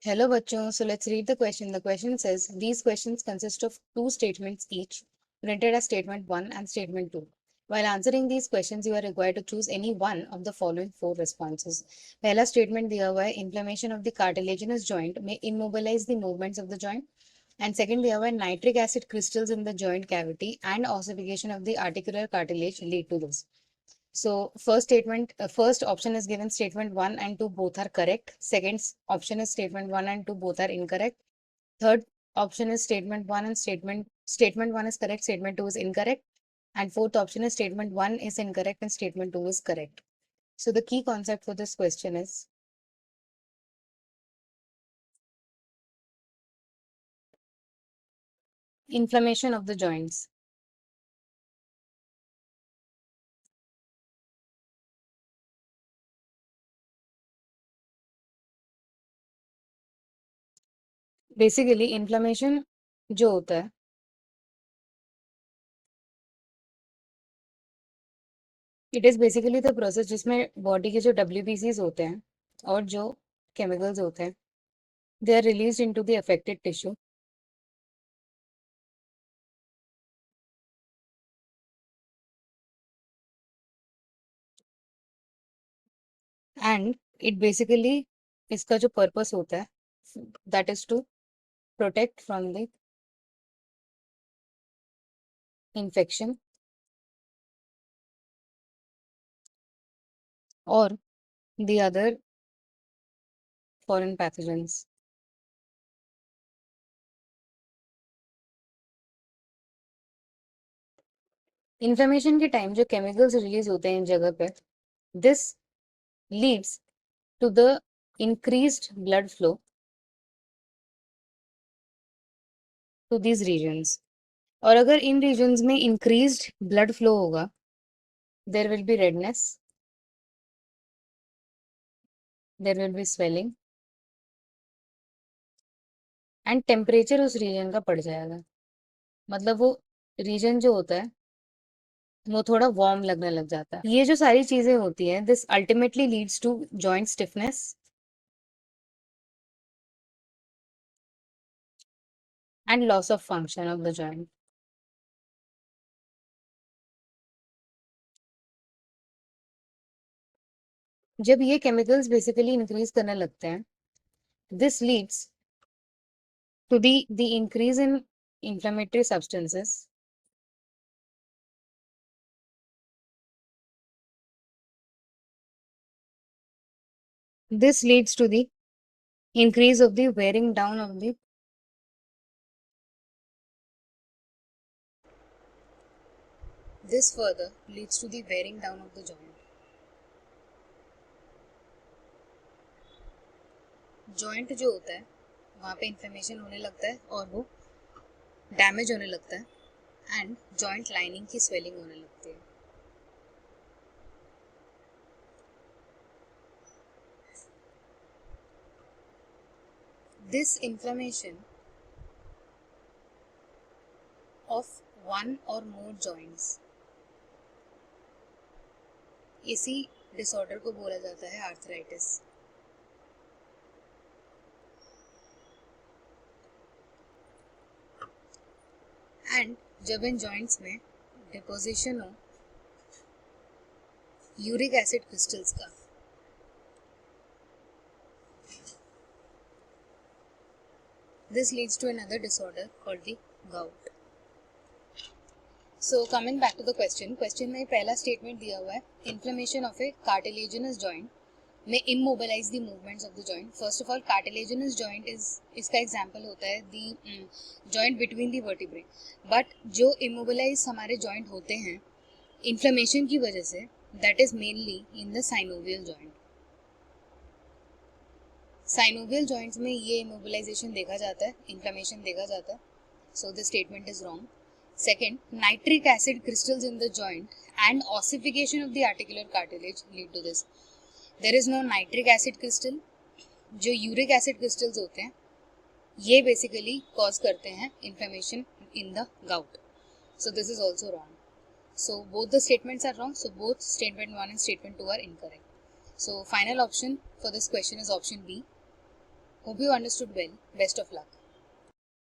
Hello बच्चों, so let's read the question. The question says, these questions consist of two statements each, printed as statement 1 and statement 2. While answering these questions, you are required to choose any one of the following four responses. पहला statement दिया हुआ है, inflammation of the cartilaginous joint may immobilize the movements of the joint. And second दिया हुआ है, nitric acid crystals in the joint cavity and ossification of the articular cartilage lead to this. So first option is given statement 1 and 2 both are correct. Second option is statement 1 and 2 both are incorrect. Third option is statement 1 and statement 1 is correct, statement 2 is incorrect. And fourth option is statement 1 is incorrect and statement 2 is correct. So the key concept for this question is inflammation of the joints. Basically inflammation जो होता है it is basically the process जिसमें body के जो WBCs होते हैं और जो केमिकल्स होते हैं they are released into the affected tissue and it basically इसका जो पर्पस होता है that is to protect from the infection or the other foreign pathogens. Inflammation के टाइम जो केमिकल्स रिलीज होते हैं इन जगह पे this leads to the increased blood flow to these regions. और अगर इन regions में increased blood flow होगा there will be redness, there will be swelling and temperature उस region का बढ़ जाएगा. मतलब वो रीजन जो होता है वो थोड़ा वार्म लगने लग जाता है. ये जो सारी चीजें होती हैं this ultimately leads to joint stiffness and loss of function of the joint. जब ये केमिकल्स बेसिकली इंक्रीज करने लगते हैं this leads to the increase in inflammatory substances this leads to the increase of the wearing down of the this further leads to the wearing down of the joint. Joint जो होता है वहाँ पे inflammation होने लगता है और वो डैमेज होने लगता है एंड जॉइंट लाइनिंग की स्वेलिंग होने लगती है. This inflammation of one or more joints इसी डिसऑर्डर को बोला जाता है आर्थराइटिस. एंड जब इन जॉइंट्स में डिपोजिशन हो यूरिक एसिड क्रिस्टल्स का this leads to another disorder called the gout. So coming back to the question में पहला स्टेटमेंट दिया हुआ है inflammation of a cartilaginous joint may immobilize the movements of the joint. First of all, cartilaginous joint is इसका example होता है the joint between the vertebrae. But जो immobilize हमारे joint होते हैं inflammation की वजह से that is mainly in the synovial joint. Synovial joints में ये इमोबिलाइजेशन देखा जाता है, इन्फ्लेमेशन देखा जाता है. So this statement is wrong. Second, nitric acid crystals in the joint and ossification of the articular cartilage lead to this. There is no nitric acid crystal. जो uric acid crystals होते हैं ये basically cause करते हैं inflammation in the gout. So this is also wrong. So both the statements are wrong. So both statement 1 and statement 2 are incorrect. So final option for this question is option B. Hope you understood well. Best of luck.